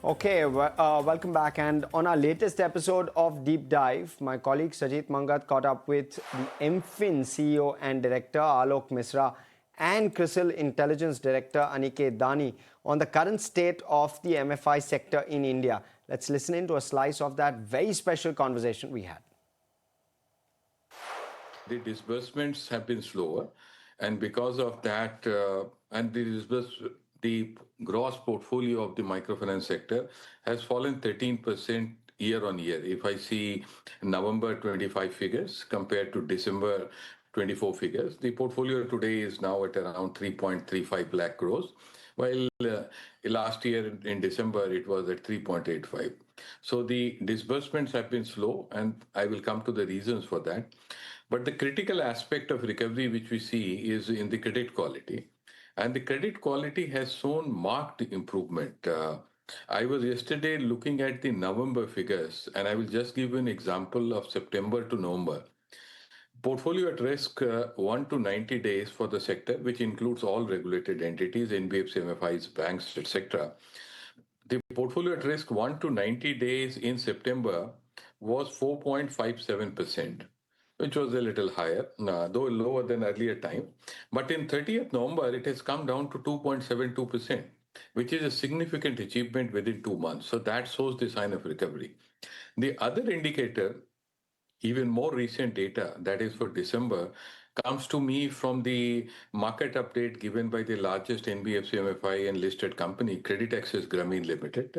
Okay, welcome back. And on our latest episode of Deep Dive, my colleague Sajit Mangat caught up with the MFIN CEO and Director Alok Misra and CRISIL Intelligence Director Aniket Dani on the current state of the MFI sector in India. Let's listen into a slice of that very special conversation we had. The disbursements have been slower, and because of that, the gross portfolio of the microfinance sector has fallen 13% year on year. If I see November 25 figures compared to December 24 figures, the portfolio today is now at around 3.35 lakh crores, while last year in December it was at 3.85. So the disbursements have been slow, and I will come to the reasons for that. But the critical aspect of recovery which we see is in the credit quality. And the credit quality has shown marked improvement. I was yesterday looking at the November figures, and I will just give you an example of September to November. Portfolio at risk 1 to 90 days for the sector, which includes all regulated entities, NBFC, MFIs, banks, etc. The portfolio at risk 1 to 90 days in September was 4.57%, which was a little higher, though lower than earlier time. But in 30th November, it has come down to 2.72%, which is a significant achievement within 2 months. So that shows the sign of recovery. The other indicator, even more recent data, that is for December, comes to me from the market update given by the largest NBFC MFI and listed company, Credit Access Grameen Limited,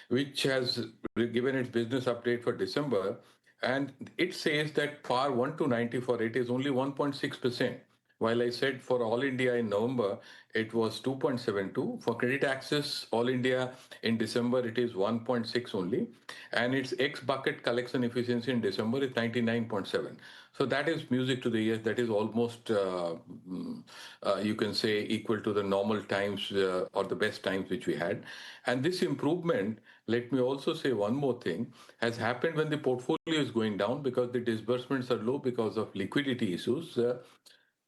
which has given its business update for December. And it says that PAR 1 to 90 for it is only 1.6%. While I said for All India in November, it was 2.72. For Credit Access All India in December, it is 1.6 only. And its X bucket collection efficiency in December is 99.7. So that is music to the ears. That is almost, you can say, equal to the normal times or the best times which we had. And this improvement, let me also say one more thing, has happened when the portfolio is going down because the disbursements are low because of liquidity issues.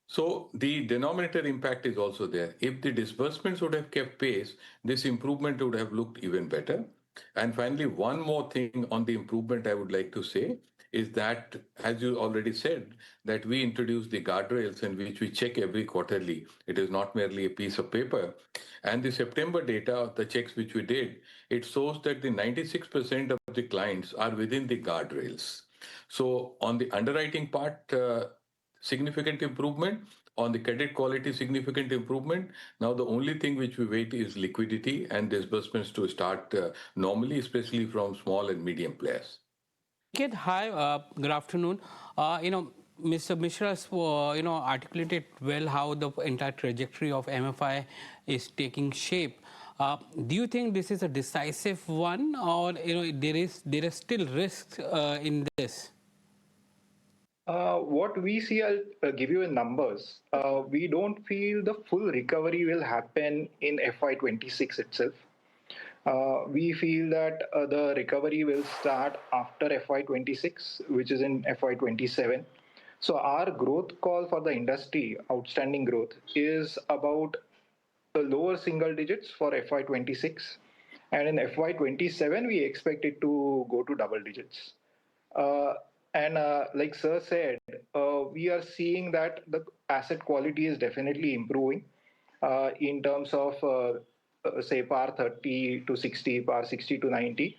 So the denominator impact is also there. If the disbursements would have kept pace, this improvement would have looked even better. And finally, one more thing on the improvement I would like to say is that, as you already said, that we introduced the guardrails in which we check every quarterly. It is not merely a piece of paper. And the September data, the checks which we did, it shows that the 96% of the clients are within the guardrails. So on the underwriting part, significant improvement. On the credit quality, significant improvement. Now, the only thing which we wait is liquidity and disbursements to start normally, especially from small and medium players. Kid, hi, good afternoon. Mr. Mishra has, articulated well how the entire trajectory of MFI is taking shape. Do you think this is a decisive one, or there is still risks in this? What we see, I'll give you in numbers. We don't feel the full recovery will happen in FY26 itself. We feel that the recovery will start after FY26, which is in FY27. So our growth call for the industry, outstanding growth, is about the lower single digits for FY26. And in FY27, we expect it to go to double digits. And like Sir said, we are seeing that the asset quality is definitely improving in terms of, say, PAR 30 to 60, PAR 60 to 90.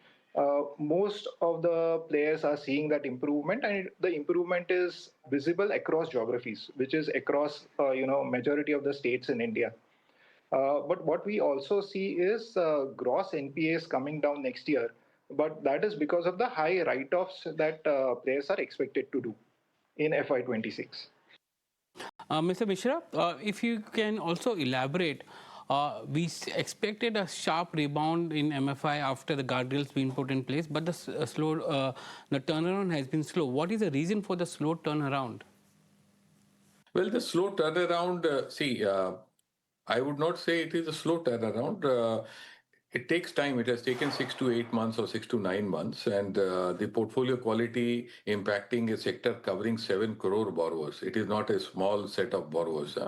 Most of the players are seeing that improvement, and the improvement is visible across geographies, which is across, majority of the states in India. But what we also see is gross NPAs coming down next year, but that is because of the high write-offs that players are expected to do in FY26. Mr. Mishra, if you can also elaborate, we expected a sharp rebound in MFI after the guardrails being put in place, but the turnaround has been slow. What is the reason for the slow turnaround? Well, the slow turnaround, I would not say it is a slow turnaround. It takes time. It has taken 6 to 8 months or 6 to 9 months, and the portfolio quality impacting a sector covering 7 crore borrowers. It is not a small set of borrowers.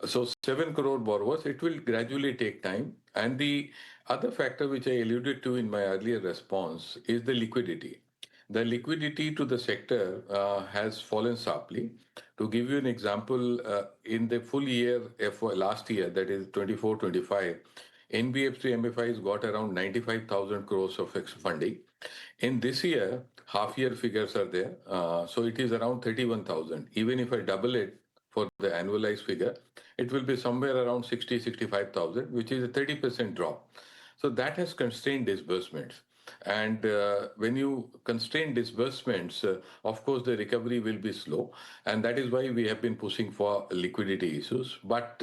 So 7 crore borrowers, it will gradually take time. And the other factor which I alluded to in my earlier response is the liquidity. The liquidity to the sector has fallen sharply. To give you an example, in the full year last year, that is 24-25, NBFC MFIs got around 95,000 crores of funding. In this year, half year figures are there. So it is around 31,000. Even if I double it for the annualized figure, it will be somewhere around 65,000, which is a 30% drop. So that has constrained disbursements. And when you constrain disbursements, of course, the recovery will be slow. And that is why we have been pushing for liquidity issues. But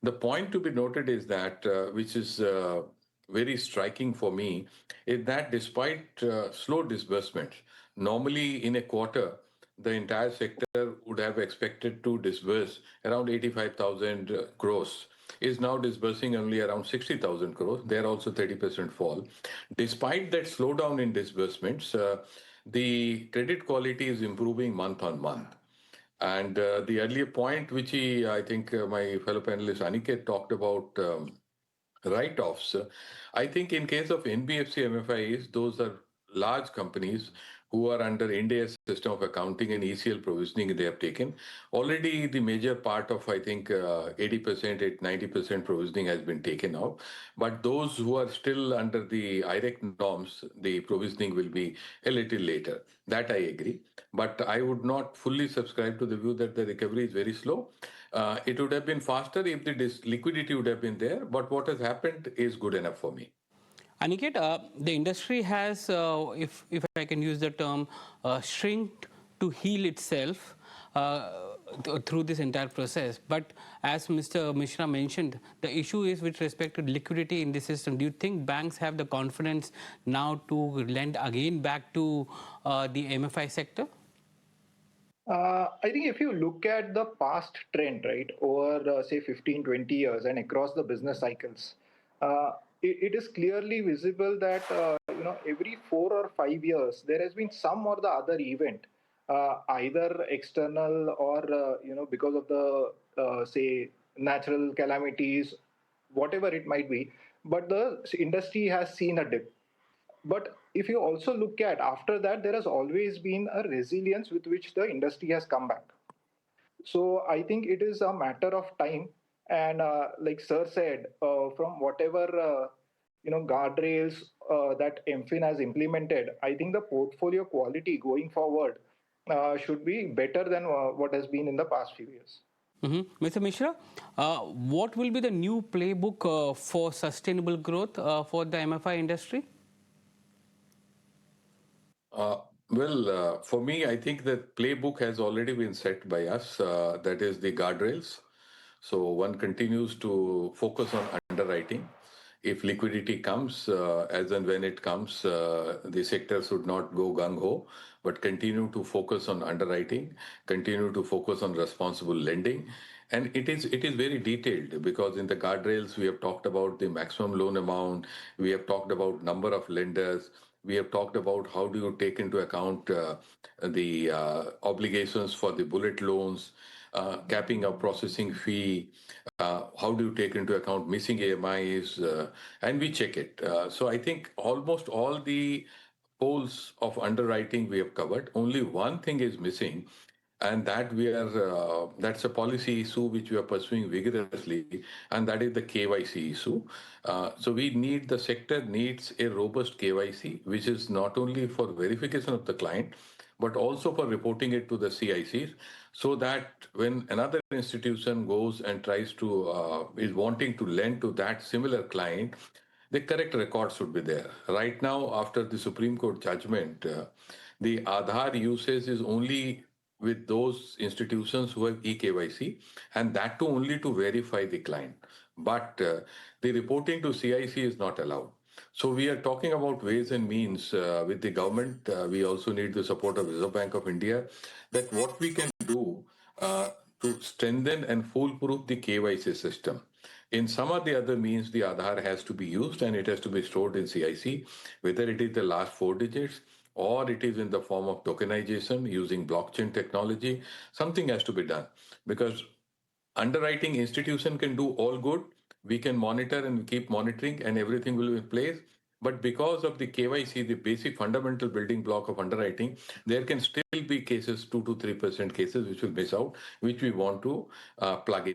the point to be noted is that, which is very striking for me, is that despite slow disbursements, normally in a quarter, the entire sector would have expected to disburse around 85,000 crores, is now disbursing only around 60,000 crores. There also 30% fall. Despite that slowdown in disbursements, the credit quality is improving month on month. And the earlier point, which I think my fellow panelist Aniket talked about, write-offs. I think in case of NBFC MFIs, those are large companies who are under India's system of accounting and ECL provisioning they have taken. Already the major part of, I think, 80%, 90% provisioning has been taken out. But those who are still under the IREC norms, the provisioning will be a little later. That I agree. But I would not fully subscribe to the view that the recovery is very slow. It would have been faster if the liquidity would have been there, but what has happened is good enough for me. Aniket, the industry has, if I can use the term, shrink to heal itself through this entire process. But as Mr. Mishra mentioned, the issue is with respect to liquidity in the system. Do you think banks have the confidence now to lend again back to the MFI sector? I think if you look at the past trend, right, over say 15, 20 years and across the business cycles, it is clearly visible that every 4 or 5 years there has been some or the other event, either external or because of the say natural calamities, whatever it might be. But the industry has seen a dip. But if you also look at after that, there has always been a resilience with which the industry has come back. So I think it is a matter of time. And like Sir said, from whatever guardrails that MFIN has implemented, I think the portfolio quality going forward should be better than what has been in the past few years. Mr. Mishra, what will be the new playbook for sustainable growth for the MFI industry? For me, I think the playbook has already been set by us. That is the guardrails. So one continues to focus on underwriting. If liquidity comes, as and when it comes, the sector should not go gung-ho, but continue to focus on underwriting, continue to focus on responsible lending. And it is very detailed because in the guardrails, we have talked about the maximum loan amount, we have talked about number of lenders, we have talked about how do you take into account the obligations for the bullet loans, capping of processing fee, how do you take into account missing AMIs, and we check it. So I think almost all the poles of underwriting we have covered. Only one thing is missing, and that's a policy issue which we are pursuing vigorously, and that is the KYC issue. So the sector needs a robust KYC, which is not only for verification of the client, but also for reporting it to the CICs, so that when another institution goes and is wanting to lend to that similar client, the correct record should be there. Right now, after the Supreme Court judgment, the Aadhaar usage is only with those institutions who have eKYC, and that too only to verify the client. But the reporting to CIC is not allowed. So we are talking about ways and means with the government. We also need the support of Reserve Bank of India, that what we can do to strengthen and foolproof the KYC system. In some or the other means, the Aadhaar has to be used and it has to be stored in CIC, whether it is the last 4 digits or it is in the form of tokenization using blockchain technology. Something has to be done because underwriting institution can do all good. We can monitor and keep monitoring, and everything will be in place. But because of the KYC, the basic fundamental building block of underwriting, there can still be cases, 2 to 3% cases, which will miss out, which we want to plug in.